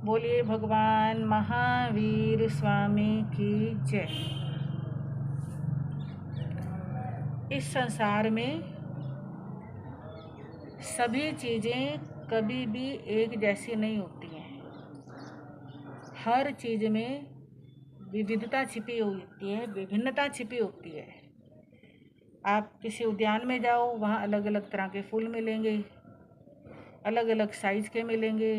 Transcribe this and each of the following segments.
बोलिए भगवान महावीर स्वामी की जय। इस संसार में सभी चीज़ें कभी भी एक जैसी नहीं होती हैं। हर चीज़ में विविधता छिपी होती है, विभिन्नता छिपी होती है। आप किसी उद्यान में जाओ, वहाँ अलग अलग तरह के फूल मिलेंगे, अलग अलग साइज़ के मिलेंगे।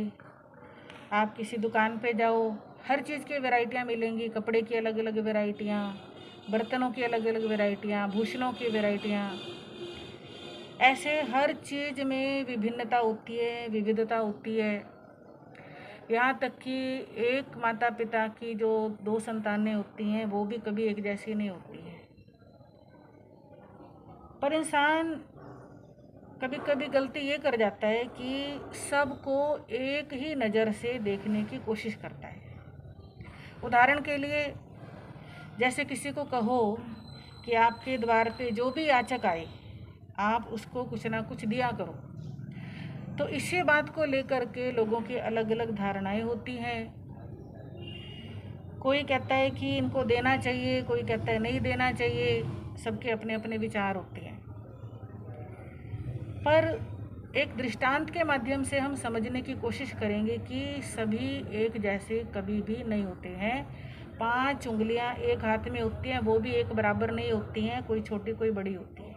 आप किसी दुकान पे जाओ, हर चीज़ की वैरायटियाँ मिलेंगी। कपड़े की अलग अलग वैरायटियाँ, बर्तनों की अलग अलग वैरायटियाँ, भूषणों की वैरायटियाँ। ऐसे हर चीज़ में विभिन्नता होती है, विविधता होती है। यहाँ तक कि एक माता पिता की जो दो संतानें होती हैं वो भी कभी एक जैसी नहीं होती हैं। पर इंसान कभी कभी गलती ये कर जाता है कि सबको एक ही नज़र से देखने की कोशिश करता है। उदाहरण के लिए, जैसे किसी को कहो कि आपके द्वार पे जो भी याचक आए आप उसको कुछ ना कुछ दिया करो, तो इसी बात को लेकर के लोगों की अलग अलग धारणाएं होती हैं। कोई कहता है कि इनको देना चाहिए, कोई कहता है नहीं देना चाहिए। सबके अपने अपने विचार होते हैं। पर एक दृष्टांत के माध्यम से हम समझने की कोशिश करेंगे कि सभी एक जैसे कभी भी नहीं होते हैं। 5 उंगलियां एक हाथ में होती हैं, वो भी एक बराबर नहीं होती हैं। कोई छोटी कोई बड़ी होती है।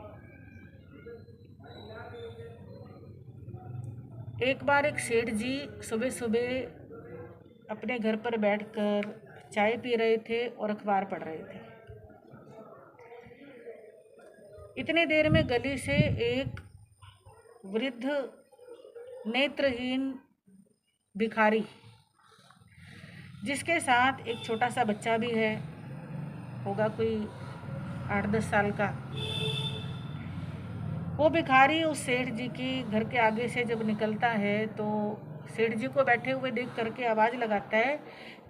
एक बार एक सेठ जी सुबह सुबह अपने घर पर बैठकर चाय पी रहे थे और अखबार पढ़ रहे थे। इतनी देर में गली से एक वृद्ध नेत्रहीन भिखारी, जिसके साथ एक छोटा सा बच्चा भी है, होगा कोई 8-10 साल का, वो भिखारी उस सेठ जी की घर के आगे से जब निकलता है तो सेठ जी को बैठे हुए देख करके आवाज़ लगाता है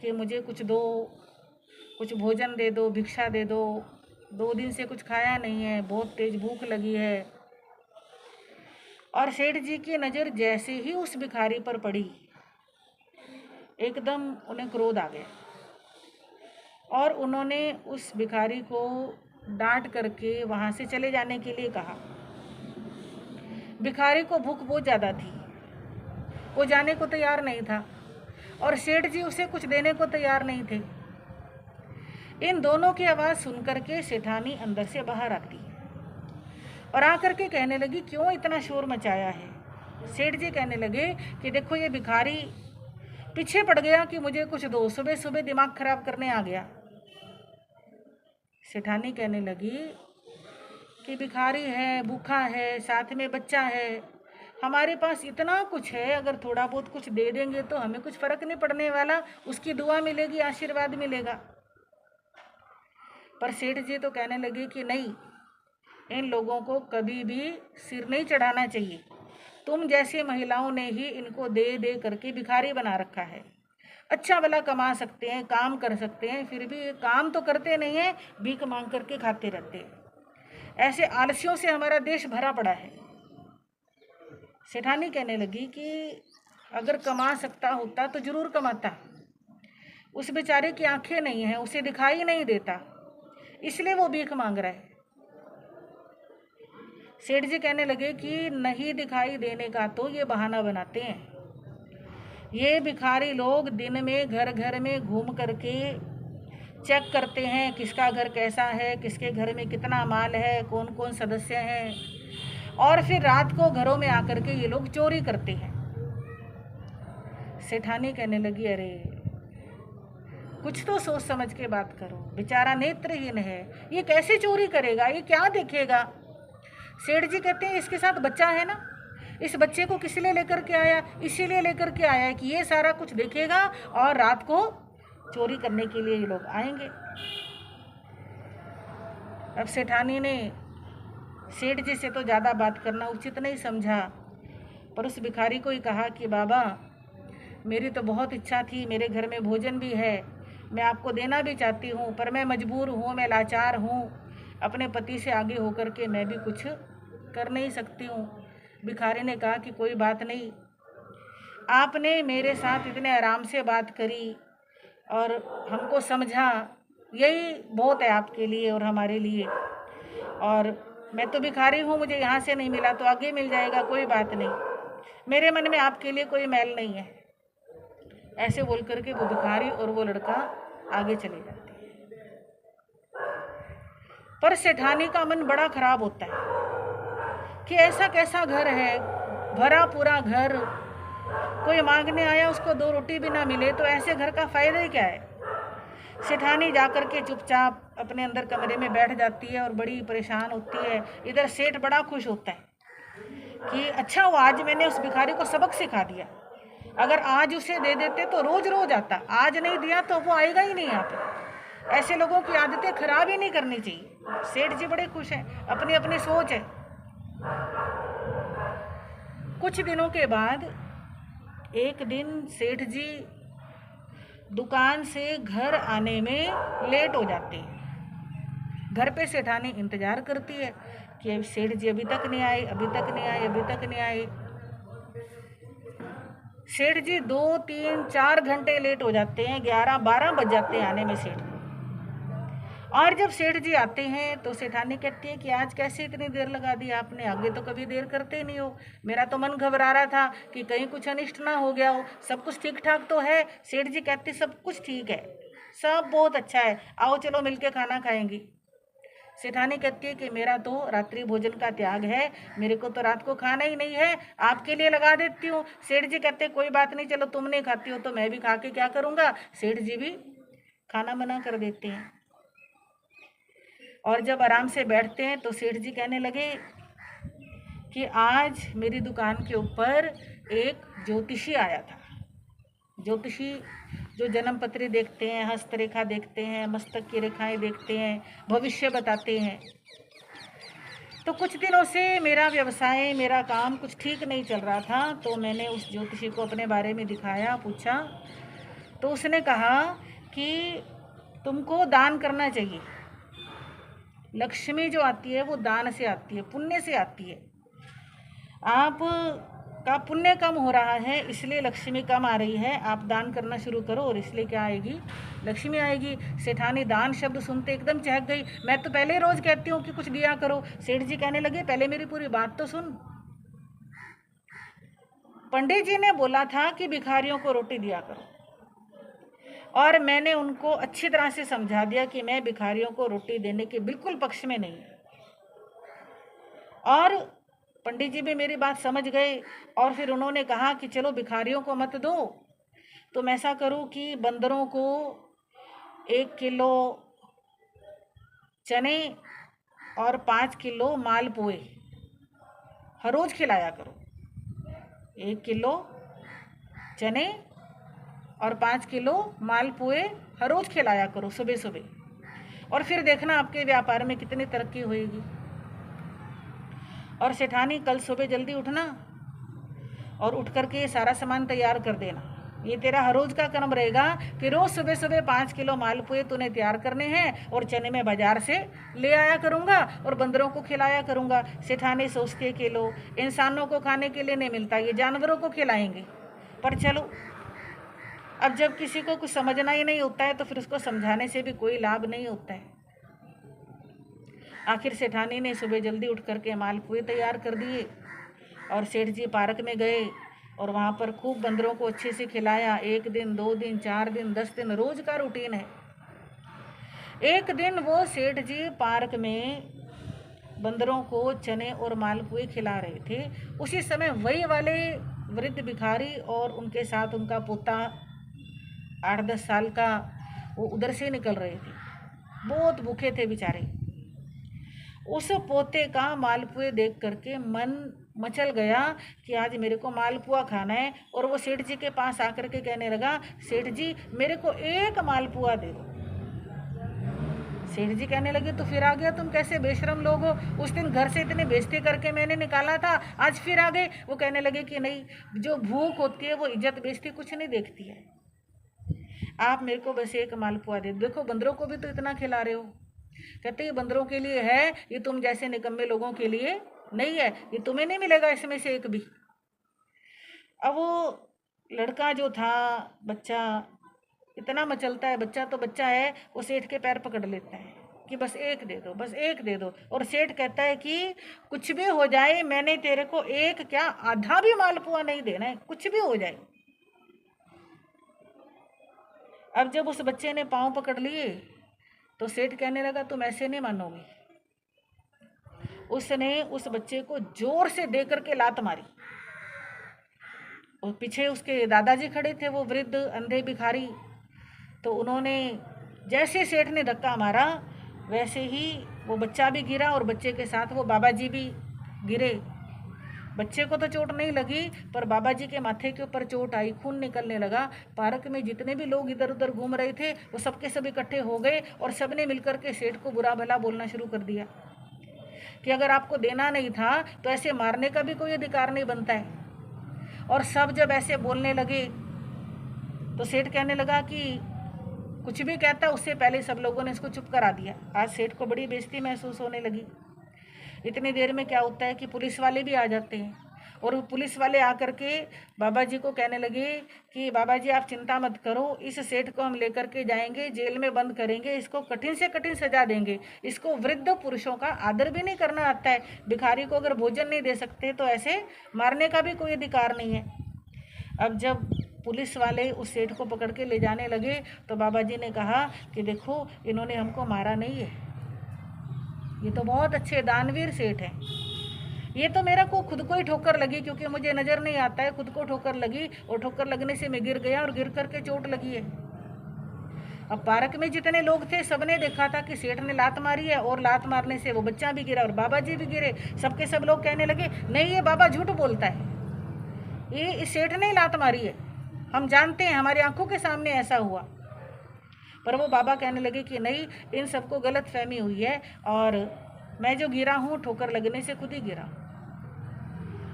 कि मुझे कुछ दो, कुछ भोजन दे दो, भिक्षा दे दो। 2 दिन से कुछ खाया नहीं है, बहुत तेज भूख लगी है। और सेठ जी की नज़र जैसे ही उस भिखारी पर पड़ी, एकदम उन्हें क्रोध आ गया और उन्होंने उस भिखारी को डांट करके वहाँ से चले जाने के लिए कहा। भिखारी को भूख बहुत ज़्यादा थी, वो जाने को तैयार नहीं था और सेठ जी उसे कुछ देने को तैयार नहीं थे। इन दोनों की आवाज़ सुनकर के सेठानी अंदर से बाहर आती है और आकर के कहने लगी, क्यों इतना शोर मचाया है? सेठ जी कहने लगे कि देखो ये भिखारी पीछे पड़ गया कि मुझे कुछ दो, सुबह सुबह दिमाग खराब करने आ गया। सेठानी कहने लगी कि भिखारी है, भूखा है, साथ में बच्चा है, हमारे पास इतना कुछ है, अगर थोड़ा बहुत कुछ दे देंगे तो हमें कुछ फर्क नहीं पड़ने वाला, उसकी दुआ मिलेगी, आशीर्वाद मिलेगा। पर सेठ जी तो कहने लगे कि नहीं, इन लोगों को कभी भी सिर नहीं चढ़ाना चाहिए। तुम जैसी महिलाओं ने ही इनको दे दे करके भिखारी बना रखा है। अच्छा भला कमा सकते हैं, काम कर सकते हैं, फिर भी काम तो करते नहीं है, भीख मांग करके खाते रहते हैं। ऐसे आलसियों से हमारा देश भरा पड़ा है। सेठानी कहने लगी कि अगर कमा सकता होता तो जरूर कमाता। उस बेचारे की आंखें नहीं हैं, उसे दिखाई नहीं देता, इसलिए वो भीख मांग रहा है। सेठ जी कहने लगे कि नहीं दिखाई देने का तो ये बहाना बनाते हैं। ये भिखारी लोग दिन में घर घर में घूम करके चेक करते हैं किसका घर कैसा है, किसके घर में कितना माल है, कौन कौन सदस्य हैं, और फिर रात को घरों में आकर के ये लोग चोरी करते हैं। सेठानी कहने लगी, अरे कुछ तो सोच समझ के बात करो, बेचारा नेत्रहीन है, ये कैसे चोरी करेगा, ये क्या देखेगा? सेठ जी कहते हैं इसके साथ बच्चा है ना, इस बच्चे को किस लिए लेकर के आया? इसीलिए लेकर के आया है कि ये सारा कुछ देखेगा और रात को चोरी करने के लिए ये लोग आएंगे। अब सेठानी ने सेठ जी से तो ज़्यादा बात करना उचित नहीं समझा, पर उस भिखारी को ही कहा कि बाबा, मेरी तो बहुत इच्छा थी, मेरे घर में भोजन भी है, मैं आपको देना भी चाहती हूँ, पर मैं मजबूर हूँ, मैं लाचार हूँ, अपने पति से आगे होकर के मैं भी कुछ कर नहीं सकती हूँ। भिखारी ने कहा कि कोई बात नहीं, आपने मेरे साथ इतने आराम से बात करी और हमको समझा, यही बहुत है आपके लिए और हमारे लिए। और मैं तो भिखारी हूँ, मुझे यहाँ से नहीं मिला तो आगे मिल जाएगा, कोई बात नहीं, मेरे मन में आपके लिए कोई मैल नहीं है। ऐसे बोल करके वो भिखारी और वो लड़का आगे चले जाते हैं। पर सेठानी का मन बड़ा खराब होता है कि ऐसा कैसा घर है, भरा पूरा घर, कोई मांगने आया उसको 2 रोटी भी ना मिले तो ऐसे घर का फायदा ही क्या है। सेठानी जाकर के चुपचाप अपने अंदर कमरे में बैठ जाती है और बड़ी परेशान होती है। इधर सेठ बड़ा खुश होता है कि अच्छा हुआ आज मैंने उस भिखारी को सबक सिखा दिया, अगर आज उसे दे देते तो रोज रोज आता, आज नहीं दिया तो वो आएगा ही नहीं यहाँ पे। ऐसे लोगों की आदतें खराब ही नहीं करनी चाहिए। सेठ जी बड़े खुश हैं, अपनी अपनी सोच है। कुछ दिनों के बाद एक दिन सेठ जी दुकान से घर आने में लेट हो जाते हैं। घर पे सेठानी इंतजार करती है कि सेठ जी अभी तक नहीं आए, अभी तक नहीं आए, अभी तक नहीं आए। सेठ जी 2, 3, 4 घंटे लेट हो जाते हैं, 11, 12 बज जाते हैं आने में सेठ। और जब सेठ जी आते हैं तो सेठानी कहती है कि आज कैसे इतनी देर लगा दी आपने, आगे तो कभी देर करते नहीं हो। मेरा तो मन घबरा रहा था कि कहीं कुछ अनिष्ट ना हो गया हो, सब कुछ ठीक ठाक तो है। सेठ जी कहते सब कुछ ठीक है, सब बहुत अच्छा है, आओ चलो मिलके खाना खाएंगी। सेठानी कहती है कि मेरा तो रात्रि भोजन का त्याग है, मेरे को तो रात को खाना ही नहीं है, आपके लिए लगा देती हूँ। सेठ जी कहते कोई बात नहीं, चलो तुम नहीं खाती हो तो मैं भी खा के क्या करूँगा। सेठ जी भी खाना मना कर देते हैं। और जब आराम से बैठते हैं तो सेठ जी कहने लगे कि आज मेरी दुकान के ऊपर एक ज्योतिषी आया था। ज्योतिषी जो जन्म पत्री देखते हैं, हस्तरेखा देखते हैं, मस्तक की रेखाएं देखते हैं, भविष्य बताते हैं। तो कुछ दिनों से मेरा व्यवसाय, मेरा काम कुछ ठीक नहीं चल रहा था, तो मैंने उस ज्योतिषी को अपने बारे में दिखाया, पूछा, तो उसने कहा कि तुमको दान करना चाहिए। लक्ष्मी जो आती है वो दान से आती है, पुण्य से आती है। आप का पुण्य कम हो रहा है इसलिए लक्ष्मी कम आ रही है, आप दान करना शुरू करो और इसलिए क्या आएगी, लक्ष्मी आएगी। सेठानी दान शब्द सुनते एकदम चहक गई। मैं तो पहले रोज कहती हूँ कि कुछ दिया करो। सेठ जी कहने लगे पहले मेरी पूरी बात तो सुन। पंडित जी ने बोला था कि भिखारियों को रोटी दिया करो, और मैंने उनको अच्छी तरह से समझा दिया कि मैं भिखारियों को रोटी देने के बिल्कुल पक्ष में नहीं। और पंडित जी भी मेरी बात समझ गए और फिर उन्होंने कहा कि चलो भिखारियों को मत दो, तुम ऐसा करो कि बंदरों को 1 किलो चने और 5 किलो मालपुए हर रोज खिलाया करो। 1 किलो चने और 5 किलो मालपुए हर रोज खिलाया करो सुबह सुबह, और फिर देखना आपके व्यापार में कितनी तरक्की होएगी। और सेठानी कल सुबह जल्दी उठना और उठ करके ये सारा सामान तैयार कर देना। ये तेरा हर रोज का क्रम रहेगा कि रोज सुबह सुबह 5 किलो मालपुए तूने तैयार करने हैं और चने में बाजार से ले आया करूँगा और बंदरों को खिलाया करूँगा। सेठानी सोचती है कि लो इंसानों को खाने के लिए नहीं मिलता, ये जानवरों को खिलाएंगे। पर चलो, अब जब किसी को कुछ समझना ही नहीं होता है तो फिर उसको समझाने से भी कोई लाभ नहीं होता है। आखिर सेठानी ने सुबह जल्दी उठ करके मालपुए तैयार कर दिए और सेठ जी पार्क में गए और वहाँ पर खूब बंदरों को अच्छे से खिलाया। 1 दिन, 2 दिन, 4 दिन, 10 दिन, रोज का रूटीन है। एक दिन वो सेठ जी पार्क में बंदरों को चने और मालपुए खिला रहे थे। उसी समय वही वाले वृद्ध भिखारी और उनके साथ उनका पोता 8-10 साल का वो उधर से निकल रहे थे। बहुत भूखे थे बेचारे। उस पोते का मालपुए देख करके मन मचल गया कि आज मेरे को मालपुआ खाना है, और वो सेठ जी के पास आकर के कहने लगा, सेठ जी मेरे को 1 मालपुआ दे दो। सेठ जी कहने लगे तो फिर आ गया, तुम कैसे बेशरम लोग हो, उस दिन घर से इतनी बेइज्जती करके मैंने निकाला था, आज फिर आ गए। वो कहने लगे कि नहीं, जो भूख होती है वो इज्जत बेइज्जती कुछ नहीं देखती है, आप मेरे को बस 1 मालपुआ दे। देखो बंदरों को भी तो इतना खिला रहे हो। कहते ये बंदरों के लिए है, ये तुम जैसे निकम्मे लोगों के लिए नहीं है, ये तुम्हें नहीं मिलेगा इसमें से एक भी। अब वो लड़का जो था, बच्चा इतना मचलता है, बच्चा तो बच्चा है, वो सेठ के पैर पकड़ लेता है कि बस एक दे दो, बस एक दे दो। और सेठ कहता है कि कुछ भी हो जाए, मैंने तेरे को एक क्या आधा भी मालपुआ नहीं देना है, कुछ भी हो जाए। अब जब उस बच्चे ने पाँव पकड़ लिए तो सेठ कहने लगा तुम ऐसे नहीं मानोगे। उसने उस बच्चे को जोर से दे करके लात मारी, और पीछे उसके दादाजी खड़े थे, वो वृद्ध अंधे भिखारी। तो उन्होंने, जैसे सेठ ने धक्का मारा वैसे ही वो बच्चा भी गिरा और बच्चे के साथ वो बाबा जी भी गिरे। बच्चे को तो चोट नहीं लगी, पर बाबा जी के माथे के ऊपर चोट आई, खून निकलने लगा। पार्क में जितने भी लोग इधर उधर घूम रहे थे वो सबके सब इकट्ठे हो गए और सबने मिलकर के सेठ को बुरा भला बोलना शुरू कर दिया कि अगर आपको देना नहीं था तो ऐसे मारने का भी कोई अधिकार नहीं बनता है। और सब जब ऐसे बोलने लगे तो सेठ कहने लगा कि कुछ भी कहता, उससे पहले सब लोगों ने इसको चुप करा दिया। आज सेठ को बड़ी बेइज्जती महसूस होने लगी। इतनी देर में क्या होता है कि पुलिस वाले भी आ जाते हैं, और वो पुलिस वाले आकर के बाबा जी को कहने लगे कि बाबा जी आप चिंता मत करो, इस सेठ को हम लेकर के जाएंगे, जेल में बंद करेंगे, इसको कठिन से कठिन सजा देंगे। इसको वृद्ध पुरुषों का आदर भी नहीं करना आता है, भिखारी को अगर भोजन नहीं दे सकते तो ऐसे मारने का भी कोई अधिकार नहीं है। अब जब पुलिस वाले उस सेठ को पकड़ के ले जाने लगे तो बाबा जी ने कहा कि देखो इन्होंने हमको मारा नहीं है, ये तो बहुत अच्छे दानवीर सेठ हैं। ये तो मेरा को खुद को ही ठोकर लगी, क्योंकि मुझे नज़र नहीं आता है, खुद को ठोकर लगी और ठोकर लगने से मैं गिर गया और गिर करके चोट लगी है। अब पार्क में जितने लोग थे सबने देखा था कि सेठ ने लात मारी है, और लात मारने से वो बच्चा भी गिरा और बाबा जी भी गिरे। सबके सब लोग कहने लगे नहीं ये बाबा झूठ बोलता है, ये इस सेठ ने लात मारी है, हम जानते हैं, हमारी आंखों के सामने ऐसा हुआ। पर वो बाबा कहने लगे कि नहीं, इन सबको गलत फहमी हुई है, और मैं जो गिरा हूँ ठोकर लगने से खुद ही गिरा।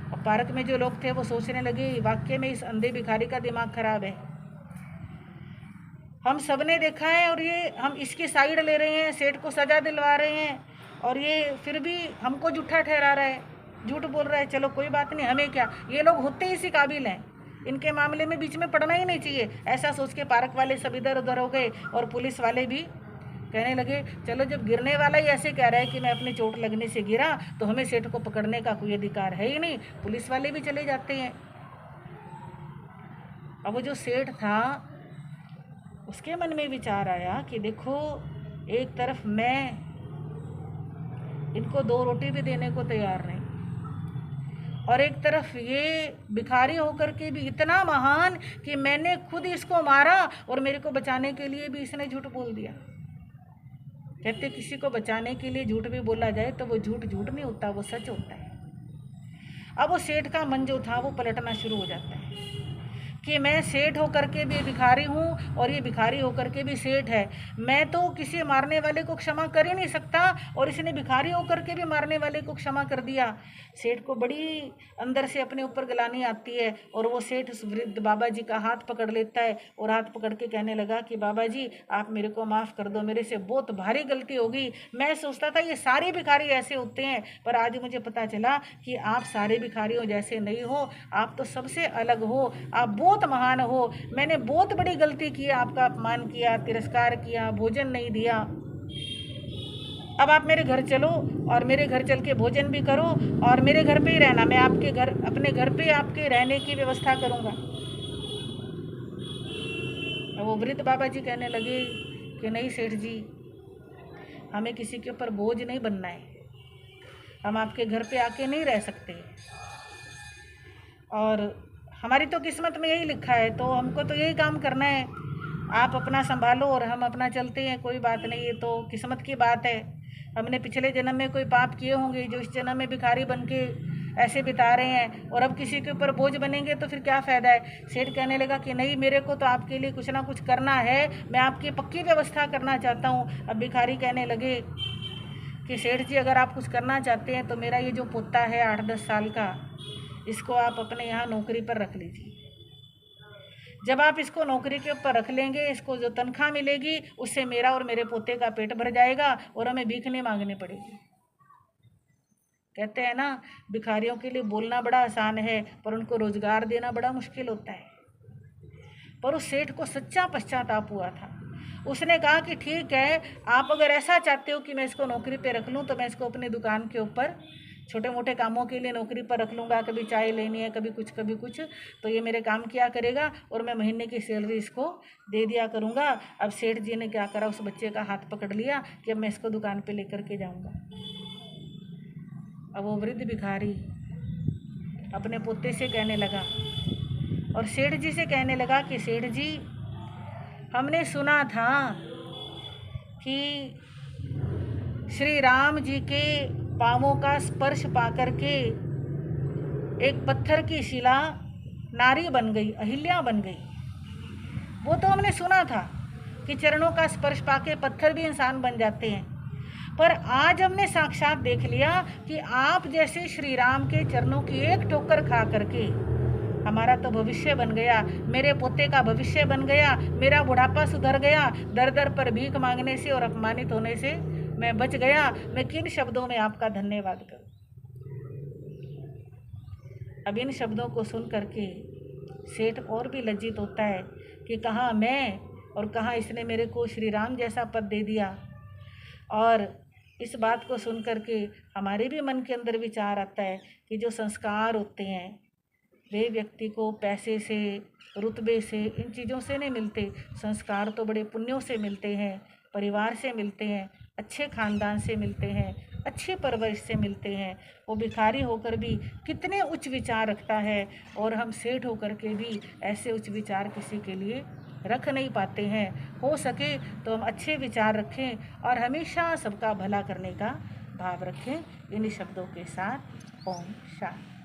और पार्क में जो लोग थे वो सोचने लगे वाकई में इस अंधे भिखारी का दिमाग खराब है, हम सब ने देखा है और ये हम इसकी साइड ले रहे हैं, सेठ को सजा दिलवा रहे हैं, और ये फिर भी हमको झूठा ठहरा रहा है, झूठ बोल रहा है। चलो कोई बात नहीं, हमें क्या, ये लोग होते ही इसी काबिल हैं, इनके मामले में बीच में पड़ना ही नहीं चाहिए। ऐसा सोच के पार्क वाले सब इधर उधर हो गए, और पुलिस वाले भी कहने लगे चलो जब गिरने वाला ही ऐसे कह रहा है कि मैं अपनी चोट लगने से गिरा तो हमें सेठ को पकड़ने का कोई अधिकार है ही नहीं, पुलिस वाले भी चले जाते हैं। अब वो जो सेठ था उसके मन में विचार आया कि देखो एक तरफ मैं इनको 2 रोटी भी देने को तैयार नहीं, और एक तरफ ये भिखारी होकर के भी इतना महान कि मैंने खुद इसको मारा और मेरे को बचाने के लिए भी इसने झूठ बोल दिया। कहते किसी को बचाने के लिए झूठ भी बोला जाए तो वो झूठ झूठ नहीं होता, वो सच होता है। अब वो सेठ का मन जो था वो पलटना शुरू हो जाता है कि मैं सेठ होकर के भी भिखारी हूँ और ये भिखारी होकर के भी सेठ है, मैं तो किसी मारने वाले को क्षमा कर ही नहीं सकता, और इसने भिखारी होकर के भी मारने वाले को क्षमा कर दिया। सेठ को बड़ी अंदर से अपने ऊपर गिलानी आती है, और वो सेठ उस वृद्ध बाबा जी का हाथ पकड़ लेता है और हाथ पकड़ के कहने लगा कि बाबा जी आप मेरे को माफ़ कर दो, मेरे से बहुत भारी गलती हो गई। मैं सोचता था ये सारे भिखारी ऐसे होते हैं, पर आज मुझे पता चला कि आप सारे भिखारियों जैसे नहीं हो, आप तो सबसे अलग हो, आप बहुत महान हो। मैंने बहुत बड़ी गलती की, आपका अपमान किया, तिरस्कार किया, भोजन नहीं दिया। अब आप मेरे घर चलो और मेरे घर चल के भोजन भी करो, और मेरे घर पे ही रहना, मैं आपके घर, अपने घर पे आपके रहने की व्यवस्था करूँगा। वो वृद्ध बाबा जी कहने लगे कि नहीं सेठ जी, हमें किसी के ऊपर बोझ नहीं बनना है, हम आपके घर पे आके नहीं रह सकते, और हमारी तो किस्मत में यही लिखा है, तो हमको तो यही काम करना है, आप अपना संभालो और हम अपना चलते हैं, कोई बात नहीं, ये तो किस्मत की बात है। हमने पिछले जन्म में कोई पाप किए होंगे जो इस जन्म में भिखारी बन के ऐसे बिता रहे हैं, और अब किसी के ऊपर बोझ बनेंगे तो फिर क्या फ़ायदा है। सेठ कहने लगा कि नहीं, मेरे को तो आपके लिए कुछ ना कुछ करना है, मैं आपकी पक्की व्यवस्था करना चाहता हूँ। अब भिखारी कहने लगे कि सेठ जी अगर आप कुछ करना चाहते हैं तो मेरा ये जो पोता है 8-10 साल का, इसको आप अपने यहाँ नौकरी पर रख लीजिए। जब आप इसको नौकरी के ऊपर रख लेंगे, इसको जो तनख्वाह मिलेगी उससे मेरा और मेरे पोते का पेट भर जाएगा और हमें भीख नहीं मांगनी पड़ेगी। कहते हैं ना, भिखारियों के लिए बोलना बड़ा आसान है पर उनको रोजगार देना बड़ा मुश्किल होता है। और उस सेठ को सच्चा पश्चाताप हुआ था। उसने कहा कि ठीक है, आप अगर ऐसा चाहते हो कि मैं इसको नौकरी पे रख लूँ तो मैं इसको अपनी दुकान के ऊपर छोटे मोटे कामों के लिए नौकरी पर रख लूँगा, कभी चाय लेनी है, कभी कुछ, तो ये मेरे काम किया करेगा और मैं महीने की सैलरी इसको दे दिया करूँगा। अब सेठ जी ने क्या करा, उस बच्चे का हाथ पकड़ लिया कि अब मैं इसको दुकान पे लेकर के जाऊँगा। अब वो वृद्ध भिखारी अपने पोते से कहने लगा और सेठ जी से कहने लगा कि सेठ जी, हमने सुना था कि श्री राम जी के पांवों का स्पर्श पाकर के एक पत्थर की शिला नारी बन गई, अहिल्या बन गई। वो तो हमने सुना था कि चरणों का स्पर्श पाके पत्थर भी इंसान बन जाते हैं, पर आज हमने साक्षात देख लिया कि आप जैसे श्री राम के चरणों की एक ठोकर खा करके हमारा तो भविष्य बन गया, मेरे पोते का भविष्य बन गया, मेरा बुढ़ापा सुधर गया, दर दर पर भीख मांगने से और अपमानित होने से मैं बच गया। मैं किन शब्दों में आपका धन्यवाद करूं। अब इन शब्दों को सुन करके सेठ और भी लज्जित होता है कि कहाँ मैं और कहाँ इसने मेरे को श्री राम जैसा पद दे दिया। और इस बात को सुन करके हमारे भी मन के अंदर विचार आता है कि जो संस्कार होते हैं वे व्यक्ति को पैसे से, रुतबे से, इन चीज़ों से नहीं मिलते। संस्कार तो बड़े पुण्यों से मिलते हैं, परिवार से मिलते हैं, अच्छे खानदान से मिलते हैं, अच्छी परवरिश से मिलते हैं। वो भिखारी होकर भी कितने उच्च विचार रखता है और हम सेठ होकर के भी ऐसे उच्च विचार किसी के लिए रख नहीं पाते हैं। हो सके तो हम अच्छे विचार रखें और हमेशा सबका भला करने का भाव रखें। इन्हीं शब्दों के साथ ओम शांति।